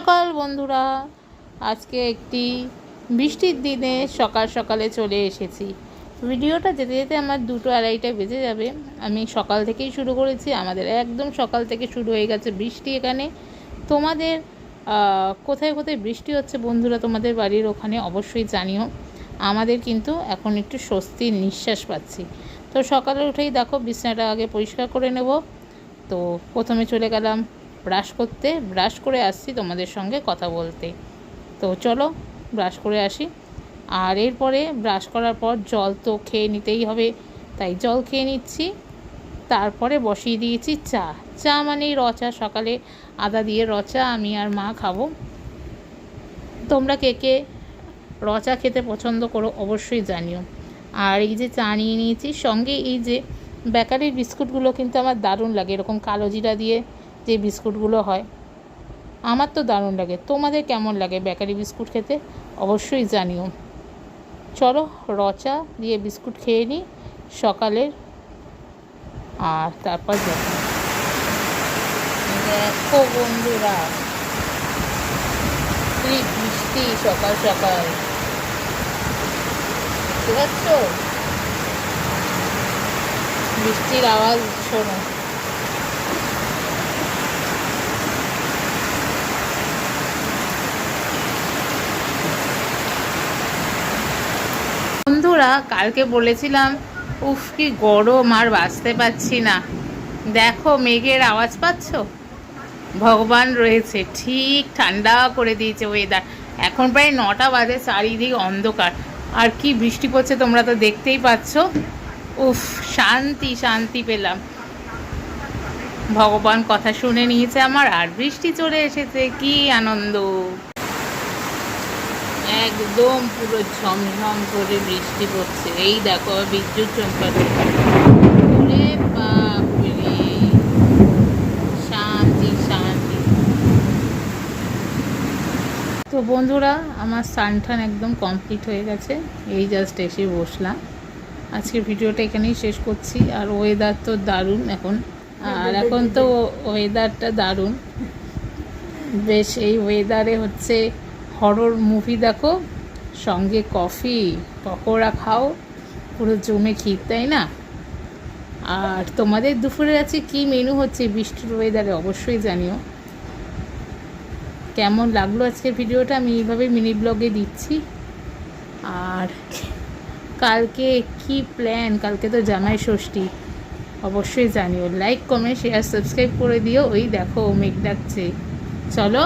সকাল বন্ধুরা, আজকে একটি বৃষ্টির দিনে সকাল সকালে চলে এসেছি। ভিডিওটা যেতে যেতে আমার 2-2:30 বেজে যাবে। আমি সকাল থেকেই শুরু করেছি, আমাদের একদম সকাল থেকে শুরু হয়ে গেছে বৃষ্টি এখানে। তোমাদের কোথায় কোথায় বৃষ্টি হচ্ছে বন্ধুরা, তোমাদের বাড়ির ওখানে অবশ্যই জানিও। আমাদের কিন্তু এখন একটু স্বস্তির নিঃশ্বাস পাচ্ছি। তো সকালে উঠেই দেখো বিছানাটা আগে পরিষ্কার করে নেব। তো প্রথমে চলে গেলাম ব্রাশ করতে, ব্রাশ করে আসছি তোমাদের সঙ্গে কথা বলতে। তো চলো ব্রাশ করে আসি। আর এরপরে ব্রাশ করার পর জল তো খেয়ে নিতেই হবে, তাই জল খেয়ে নিচ্ছি। তারপরে বসিয়ে দিয়েছি চা। চা মানেই র চা, সকালে আদা দিয়ে র চা আমি আর মা খাবো। তোমরা কে কে র চা খেতে পছন্দ করো অবশ্যই জানিও। আর এই যে চা নিয়ে নিয়েছি, সঙ্গে এই যে বেকারির বিস্কুটগুলো কিন্তু আমার দারুণ লাগে, এরকম কালো জিরা দিয়ে যে বিস্কুটগুলো হয় আমার তো দারুণ লাগে। তোমাদের কেমন লাগে বেকারি বিস্কুট খেতে অবশ্যই জানিও। চলো র চা দিয়ে বিস্কুট খেয়ে নিই সকালের। আর তারপর দেখো বন্ধুরা, কি বৃষ্টি সকাল সকাল, ঠিক আছে? বৃষ্টির আওয়াজ শোনো। বন্ধুরা কালকে বলেছিলাম উফ কি গরম, আর বাঁচতে পারছি না। দেখো মেঘের আওয়াজ পাচ্ছ? ভগবান রয়েছে, ঠিক ঠান্ডা করে দিয়েছে ওয়েদার। এখন প্রায় 9টা বাজে, চারিদিক অন্ধকার, আর কি বৃষ্টি পড়ছে তোমরা তো দেখতেই পাচ্ছ। উফ, শান্তি শান্তি পেলাম। ভগবান কথা শুনে নিয়েছে আমার, আর বৃষ্টি চলে এসেছে, কি আনন্দ। একদম পুরো ঝমঝম করে বৃষ্টি পড়ছে। এই দেখো বিদ্যুৎ চমকাচ্ছে। ওরে বাপরে, শান্তি শান্তি। তো বন্ধুরা আমার স্নান একদম কমপ্লিট হয়ে গেছে, এই জাস্ট এসে বসলাম। আজকের ভিডিওটা এখানেই শেষ করছি। আর ওয়েদার তো দারুণ এখন, আর এখন তো ওয়েদারটা দারুণ বেশ। এই ওয়েদারে হচ্ছে হরর মুভি দেখো, সঙ্গে কফি পকোড়া খাও, পুরো জমে ক্ষীর, তাই না? আর তোমাদের দুপুরে আছে কি মেনু হচ্ছে বৃষ্টির ওয়েদারে অবশ্যই জানিও। কেমন লাগলো আজকের ভিডিওটা, আমি এইভাবে মিনি ব্লগে দিচ্ছি। আর কালকে কি প্ল্যান, কালকে তো জামাই ষষ্ঠী, অবশ্যই জানিও। লাইক কমেন্ট শেয়ার সাবস্ক্রাইব করে দিও। ওই দেখো মেঘ ডাকছে, চলো।